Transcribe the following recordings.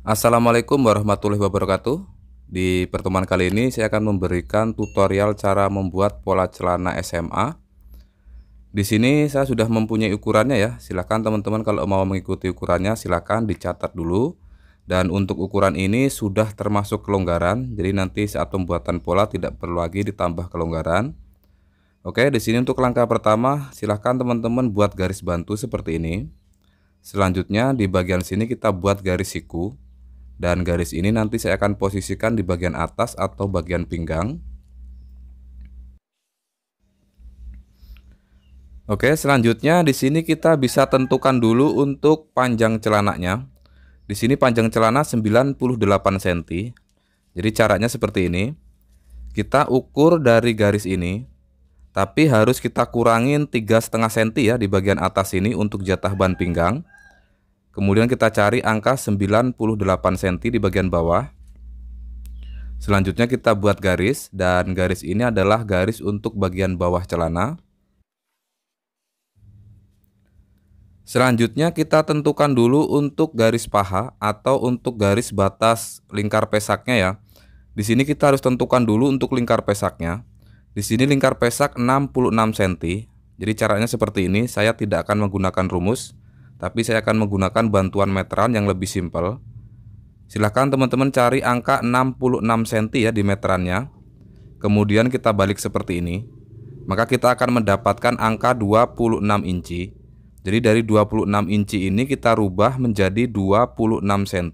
Assalamualaikum warahmatullahi wabarakatuh. Di pertemuan kali ini saya akan memberikan tutorial cara membuat pola celana SMA. Di sini saya sudah mempunyai ukurannya ya. Silahkan teman-teman kalau mau mengikuti ukurannya silahkan dicatat dulu. Dan untuk ukuran ini sudah termasuk kelonggaran. Jadi nanti saat pembuatan pola tidak perlu lagi ditambah kelonggaran. Oke, di sini untuk langkah pertama silahkan teman-teman buat garis bantu seperti ini. Selanjutnya di bagian sini kita buat garis siku. Dan garis ini nanti saya akan posisikan di bagian atas atau bagian pinggang. Oke, selanjutnya di sini kita bisa tentukan dulu untuk panjang celananya. Di sini panjang celana 98 cm. Jadi caranya seperti ini. Kita ukur dari garis ini, tapi harus kita kurangin 3,5 cm ya di bagian atas ini untuk jatah ban pinggang. Kemudian kita cari angka 98 cm di bagian bawah. Selanjutnya kita buat garis, dan garis ini adalah garis untuk bagian bawah celana. Selanjutnya kita tentukan dulu untuk garis paha atau untuk garis batas lingkar pesaknya ya. Di sini kita harus tentukan dulu untuk lingkar pesaknya. Di sini lingkar pesak 66 cm. Jadi caranya seperti ini, saya tidak akan menggunakan rumus, tapi saya akan menggunakan bantuan meteran yang lebih simpel. Silahkan teman-teman cari angka 66 cm ya di meterannya. Kemudian kita balik seperti ini. Maka kita akan mendapatkan angka 26 inci. Jadi dari 26 inci ini kita rubah menjadi 26 cm.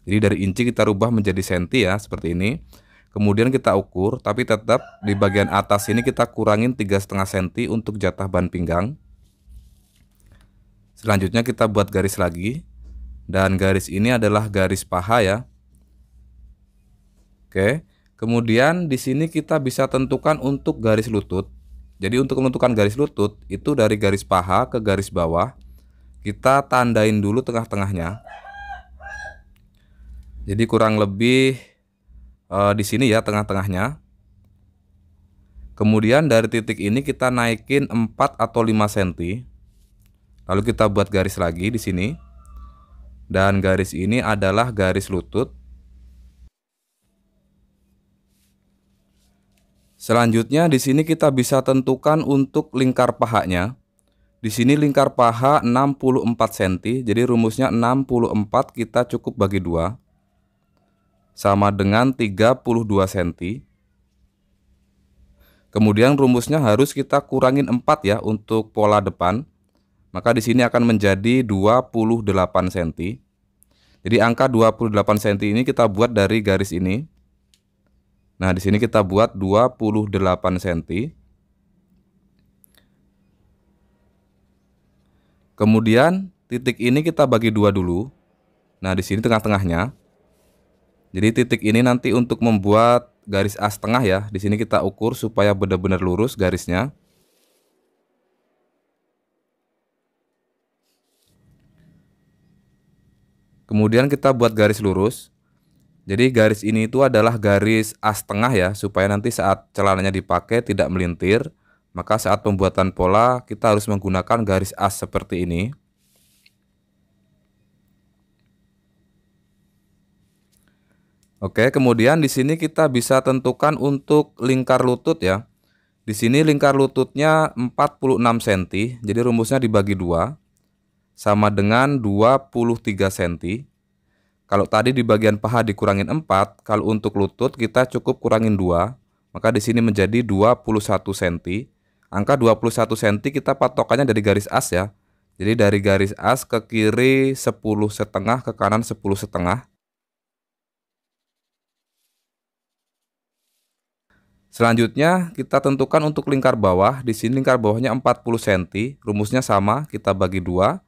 Jadi dari inci kita rubah menjadi senti ya, seperti ini. Kemudian kita ukur, tapi tetap di bagian atas ini kita kurangin 3,5 cm untuk jatah ban pinggang. Selanjutnya kita buat garis lagi. Dan garis ini adalah garis paha ya. Oke. Kemudian di sini kita bisa tentukan untuk garis lutut. Jadi untuk menentukan garis lutut itu dari garis paha ke garis bawah, kita tandain dulu tengah-tengahnya. Jadi kurang lebih di sini ya tengah-tengahnya. Kemudian dari titik ini kita naikin 4 atau 5 cm. Lalu kita buat garis lagi di sini. Dan garis ini adalah garis lutut. Selanjutnya di sini kita bisa tentukan untuk lingkar pahanya. Di sini lingkar paha 64 cm. Jadi rumusnya 64 kita cukup bagi 2. Sama dengan 32 cm. Kemudian rumusnya harus kita kurangin 4 ya untuk pola depan. Maka di sini akan menjadi 28 cm. Jadi angka 28 cm ini kita buat dari garis ini. Nah, di sini kita buat 28 cm. Kemudian titik ini kita bagi 2 dulu. Nah, di sini tengah-tengahnya. Jadi titik ini nanti untuk membuat garis as tengah ya. Di sini kita ukur supaya benar-benar lurus garisnya. Kemudian kita buat garis lurus. Jadi garis ini itu adalah garis as tengah ya, supaya nanti saat celananya dipakai tidak melintir. Maka saat pembuatan pola kita harus menggunakan garis as seperti ini. Oke, kemudian di sini kita bisa tentukan untuk lingkar lutut ya. Di sini lingkar lututnya 46 cm. Jadi rumusnya dibagi 2 sama dengan 23 cm. Kalau tadi di bagian paha dikurangin 4, kalau untuk lutut kita cukup kurangin 2. Maka di sini menjadi 21 cm. Angka 21 cm kita patokannya dari garis as ya. Jadi dari garis as ke kiri 10,5, ke kanan 10,5. Selanjutnya kita tentukan untuk lingkar bawah. Di sini lingkar bawahnya 40 cm. Rumusnya sama, kita bagi 2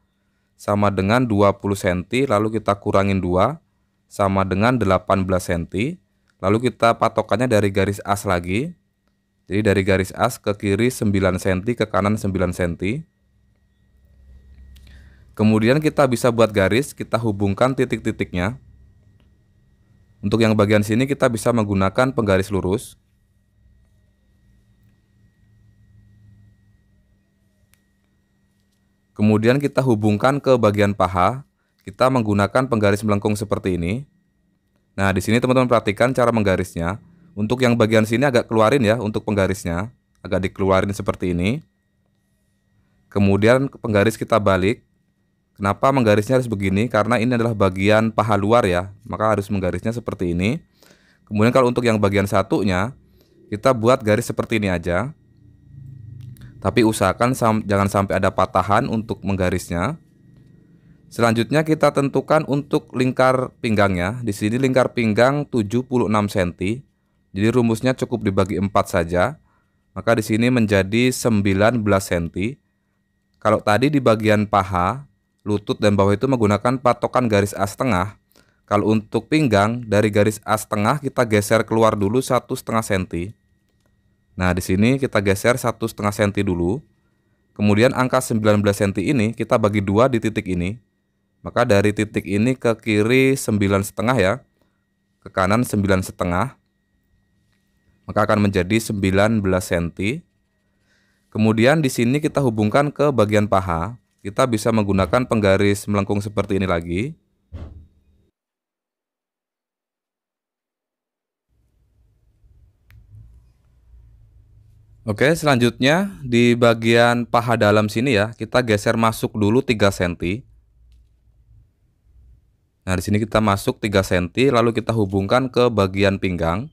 sama dengan 20 cm. Lalu kita kurangin 2 sama dengan 18 cm. Lalu kita patokannya dari garis as lagi. Jadi dari garis as ke kiri 9 cm, ke kanan 9 cm. Kemudian kita bisa buat garis, kita hubungkan titik-titiknya. Untuk yang bagian sini kita bisa menggunakan penggaris lurus. Kemudian kita hubungkan ke bagian paha. kita menggunakan penggaris melengkung seperti ini. Nah, di sini teman-teman perhatikan cara menggarisnya. Untuk yang bagian sini agak keluarin ya untuk penggarisnya, agak dikeluarin seperti ini. Kemudian penggaris kita balik. Kenapa menggarisnya harus begini? Karena ini adalah bagian paha luar ya, maka harus menggarisnya seperti ini. Kemudian kalau untuk yang bagian satunya, kita buat garis seperti ini aja. Tapi usahakan jangan sampai ada patahan untuk menggarisnya. Selanjutnya kita tentukan untuk lingkar pinggangnya. Di sini lingkar pinggang 76 cm. Jadi rumusnya cukup dibagi 4 saja. Maka di sini menjadi 19 cm. Kalau tadi di bagian paha, lutut dan bawah itu menggunakan patokan garis as tengah. Kalau untuk pinggang dari garis as tengah kita geser keluar dulu 1,5 cm. Nah, di sini kita geser 1,5 cm dulu. Kemudian angka 19 cm ini kita bagi 2 di titik ini. Maka dari titik ini ke kiri 9,5 ya. Ke kanan 9,5. Maka akan menjadi 19 cm. Kemudian di sini kita hubungkan ke bagian paha. Kita bisa menggunakan penggaris melengkung seperti ini lagi. Oke, selanjutnya di bagian paha dalam sini ya, kita geser masuk dulu 3 cm. Nah, di sini kita masuk 3 cm, lalu kita hubungkan ke bagian pinggang.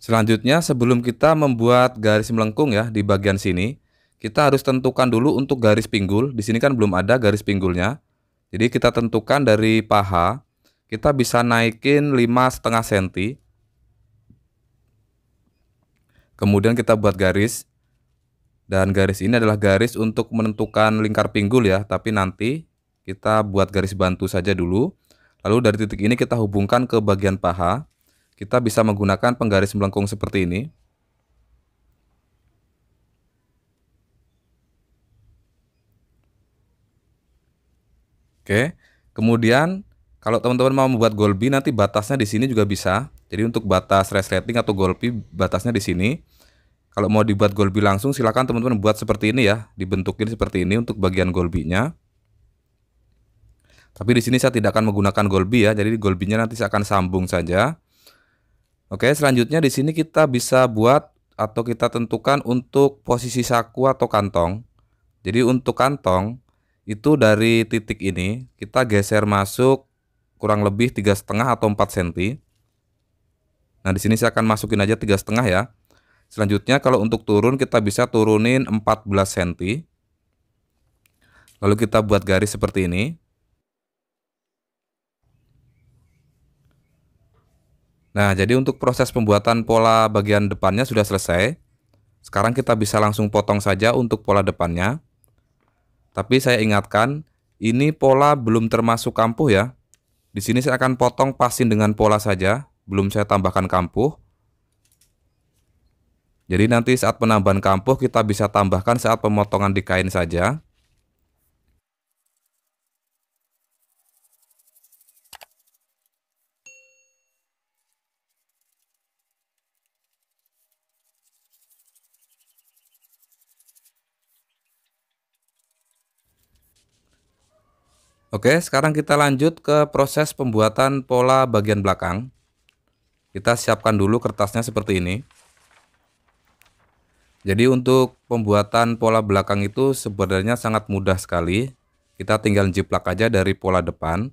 Selanjutnya, sebelum kita membuat garis melengkung ya di bagian sini, kita harus tentukan dulu untuk garis pinggul. Di sini kan belum ada garis pinggulnya. Jadi kita tentukan dari paha. Kita bisa naikin 5,5 cm. Kemudian kita buat garis. Dan garis ini adalah garis untuk menentukan lingkar pinggul ya. Tapi nanti kita buat garis bantu saja dulu. Lalu dari titik ini kita hubungkan ke bagian paha. Kita bisa menggunakan penggaris melengkung seperti ini. Oke. Kemudian kalau teman-teman mau membuat golbi nanti batasnya di sini juga bisa. Jadi untuk batas resleting atau golbi batasnya di sini. Kalau mau dibuat golbi langsung silakan teman-teman buat seperti ini ya, dibentukin seperti ini untuk bagian golbinya. Tapi di sini saya tidak akan menggunakan golbi ya, jadi golbinya nanti saya akan sambung saja. Oke, selanjutnya di sini kita bisa buat atau kita tentukan untuk posisi saku atau kantong. Jadi untuk kantong itu dari titik ini kita geser masuk kurang lebih 3,5 atau 4 cm. Nah, di sini saya akan masukin aja 3,5 ya. Selanjutnya kalau untuk turun kita bisa turunin 14 cm. Lalu kita buat garis seperti ini. Nah, jadi untuk proses pembuatan pola bagian depannya sudah selesai. Sekarang kita bisa langsung potong saja untuk pola depannya. Tapi saya ingatkan, ini pola belum termasuk kampuh ya. Di sini saya akan potong pasin dengan pola saja, belum saya tambahkan kampuh. Jadi nanti saat penambahan kampuh kita bisa tambahkan saat pemotongan di kain saja. Oke, sekarang kita lanjut ke proses pembuatan pola bagian belakang. Kita siapkan dulu kertasnya seperti ini. Jadi untuk pembuatan pola belakang itu sebenarnya sangat mudah sekali. Kita tinggal jiplak aja dari pola depan.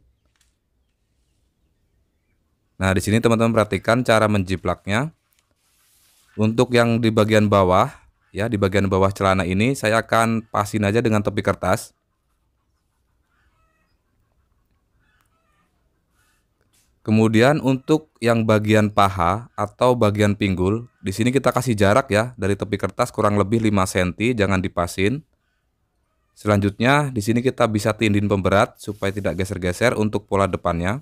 Nah, di sini teman-teman perhatikan cara menjiplaknya. Untuk yang di bagian bawah, ya di bagian bawah celana ini saya akan pasin aja dengan tepi kertas. Kemudian untuk yang bagian paha atau bagian pinggul, di sini kita kasih jarak ya dari tepi kertas kurang lebih 5 cm, jangan dipasin. Selanjutnya di sini kita bisa tindin pemberat supaya tidak geser-geser untuk pola depannya.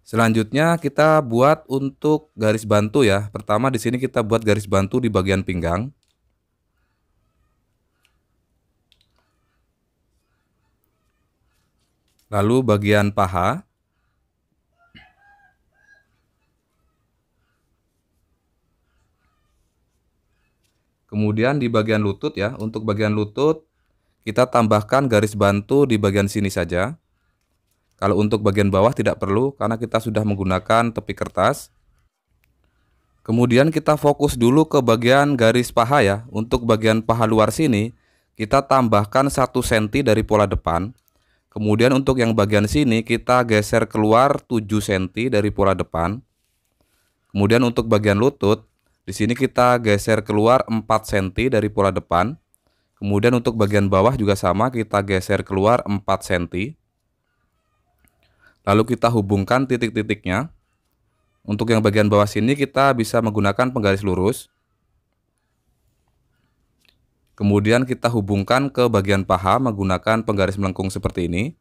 Selanjutnya kita buat untuk garis bantu ya. Pertama di sini kita buat garis bantu di bagian pinggang. Lalu bagian paha. Kemudian di bagian lutut ya, untuk bagian lutut kita tambahkan garis bantu di bagian sini saja. Kalau untuk bagian bawah tidak perlu karena kita sudah menggunakan tepi kertas. Kemudian kita fokus dulu ke bagian garis paha ya. Untuk bagian paha luar sini kita tambahkan 1 cm dari pola depan. Kemudian untuk yang bagian sini kita geser keluar 7 cm dari pola depan. Kemudian untuk bagian lutut di sini kita geser keluar 4 cm dari pola depan. Kemudian untuk bagian bawah juga sama, kita geser keluar 4 cm. Lalu kita hubungkan titik-titiknya. Untuk yang bagian bawah sini kita bisa menggunakan penggaris lurus. Kemudian kita hubungkan ke bagian paha menggunakan penggaris melengkung seperti ini.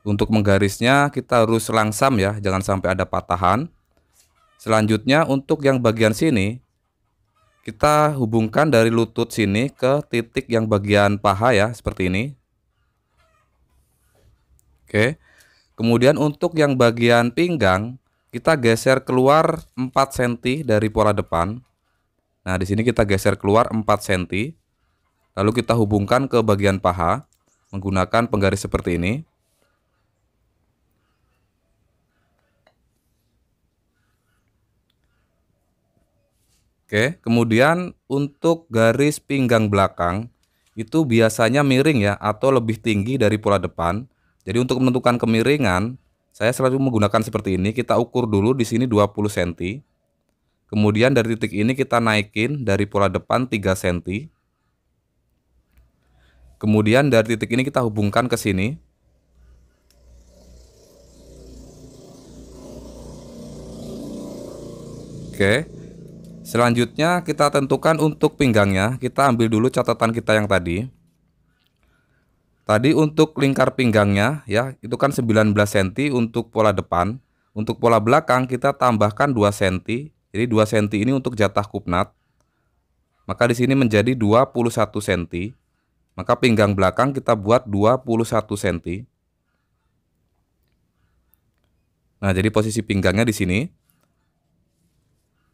Untuk menggarisnya kita harus langsam ya, jangan sampai ada patahan. Selanjutnya untuk yang bagian sini kita hubungkan dari lutut sini ke titik yang bagian paha ya, seperti ini. Oke. Kemudian untuk yang bagian pinggang kita geser keluar 4 cm dari pola depan. Nah, di sini kita geser keluar 4 cm. Lalu kita hubungkan ke bagian paha menggunakan penggaris seperti ini. Oke, kemudian untuk garis pinggang belakang itu biasanya miring ya atau lebih tinggi dari pola depan. Jadi untuk menentukan kemiringan, saya selalu menggunakan seperti ini. Kita ukur dulu di sini 20 cm. Kemudian dari titik ini kita naikin dari pola depan 3 cm. Kemudian dari titik ini kita hubungkan ke sini. Oke. Selanjutnya kita tentukan untuk pinggangnya. Kita ambil dulu catatan kita yang tadi. Tadi untuk lingkar pinggangnya ya, itu kan 19 cm untuk pola depan. Untuk pola belakang kita tambahkan 2 cm. Jadi 2 cm ini untuk jatah kupnat. Maka di sini menjadi 21 cm. Maka pinggang belakang kita buat 21 cm. Nah, jadi posisi pinggangnya di sini.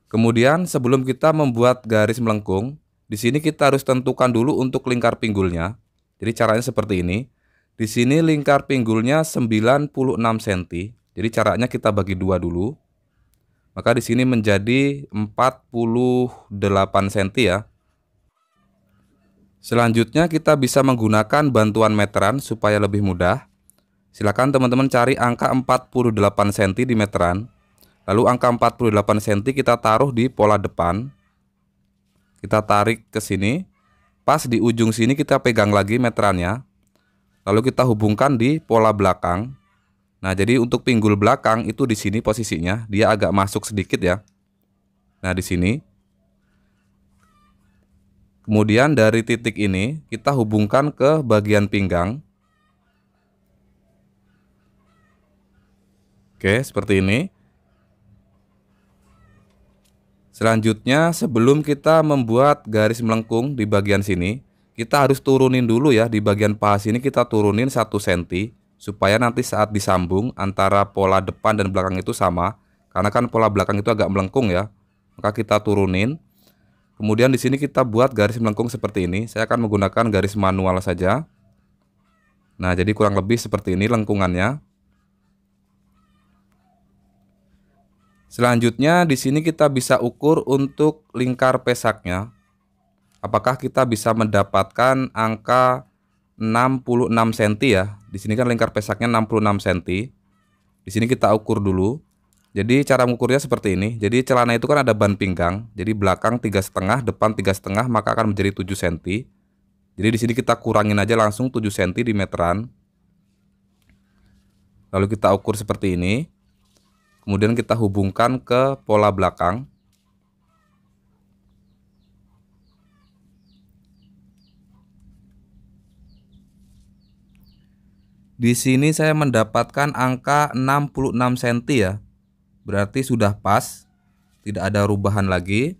Kemudian sebelum kita membuat garis melengkung, di sini kita harus tentukan dulu untuk lingkar pinggulnya. Jadi caranya seperti ini. Di sini lingkar pinggulnya 96 cm. Jadi caranya kita bagi 2 dulu. Maka di sini menjadi 48 cm ya. Selanjutnya kita bisa menggunakan bantuan meteran supaya lebih mudah. Silakan teman-teman cari angka 48 cm di meteran. Lalu angka 48 cm kita taruh di pola depan. Kita tarik ke sini. Pas di ujung sini kita pegang lagi meterannya. Lalu kita hubungkan di pola belakang. Nah, jadi untuk pinggul belakang itu di sini posisinya, dia agak masuk sedikit ya. Nah, di sini. Kemudian dari titik ini kita hubungkan ke bagian pinggang. Oke, seperti ini. Selanjutnya sebelum kita membuat garis melengkung di bagian sini, kita harus turunin dulu ya, di bagian paha sini kita turunin 1 cm supaya nanti saat disambung antara pola depan dan belakang itu sama. Karena kan pola belakang itu agak melengkung ya. Maka kita turunin. Kemudian di sini kita buat garis melengkung seperti ini. Saya akan menggunakan garis manual saja. Nah, jadi kurang lebih seperti ini lengkungannya. Selanjutnya di sini kita bisa ukur untuk lingkar pesaknya. Apakah kita bisa mendapatkan angka 66 cm ya? Di sini kan lingkar pesaknya 66 cm. Di sini kita ukur dulu. Jadi cara mengukurnya seperti ini. Jadi celana itu kan ada ban pinggang. Jadi belakang 3,5, depan 3,5, maka akan menjadi 7 cm. Jadi di sini kita kurangin aja langsung 7 cm di meteran. Lalu kita ukur seperti ini. Kemudian kita hubungkan ke pola belakang. Di sini saya mendapatkan angka 66 cm ya. Berarti sudah pas, tidak ada rubahan lagi.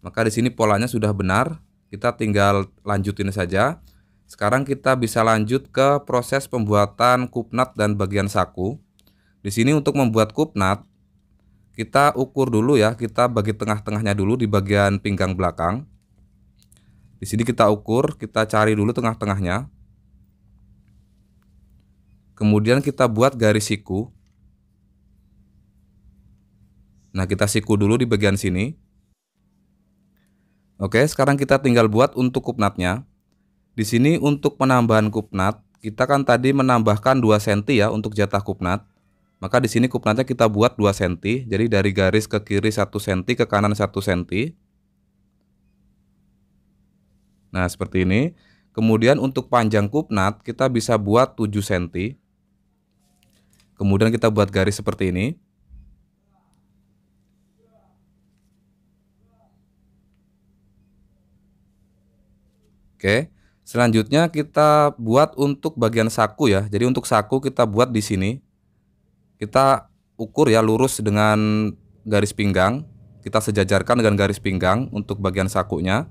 Maka di sini polanya sudah benar. Kita tinggal lanjutin saja. Sekarang kita bisa lanjut ke proses pembuatan kupnat dan bagian saku. Di sini untuk membuat kupnat, kita ukur dulu ya, kita bagi tengah-tengahnya dulu di bagian pinggang belakang. Di sini kita ukur, kita cari dulu tengah-tengahnya. Kemudian kita buat garis siku. Nah, kita siku dulu di bagian sini. Oke, sekarang kita tinggal buat untuk kupnatnya. Di sini untuk penambahan kupnat, kita kan tadi menambahkan 2 cm ya untuk jatah kupnat. Maka di sini kupnatnya kita buat 2 cm. Jadi dari garis ke kiri 1 cm, ke kanan 1 cm. Nah, seperti ini. Kemudian untuk panjang kupnat kita bisa buat 7 cm. Kemudian kita buat garis seperti ini. Oke. Selanjutnya kita buat untuk bagian saku ya. Jadi untuk saku kita buat di sini. Kita ukur ya lurus dengan garis pinggang. Kita sejajarkan dengan garis pinggang untuk bagian sakunya.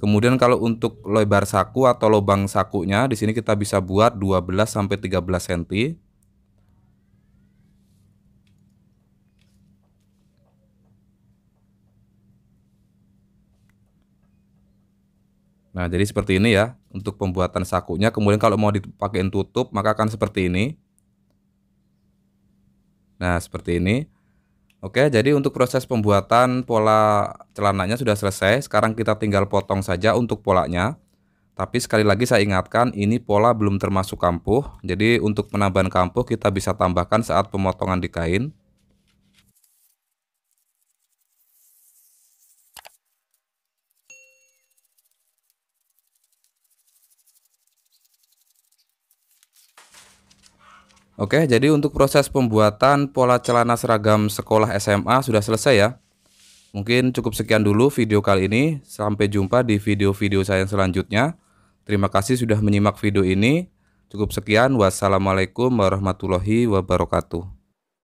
Kemudian kalau untuk lebar saku atau lubang sakunya di sini kita bisa buat 12 sampai 13 cm. Nah, jadi seperti ini ya untuk pembuatan sakunya. Kemudian kalau mau dipakein tutup maka akan seperti ini. Nah, seperti ini. Oke, jadi untuk proses pembuatan pola celananya sudah selesai. Sekarang kita tinggal potong saja untuk polanya. Tapi sekali lagi saya ingatkan, ini pola belum termasuk kampuh. Jadi untuk penambahan kampuh kita bisa tambahkan saat pemotongan di kain. Oke, jadi untuk proses pembuatan pola celana seragam sekolah SMA sudah selesai ya. Mungkin cukup sekian dulu video kali ini. Sampai jumpa di video-video saya selanjutnya. Terima kasih sudah menyimak video ini. Cukup sekian. Wassalamualaikum warahmatullahi wabarakatuh.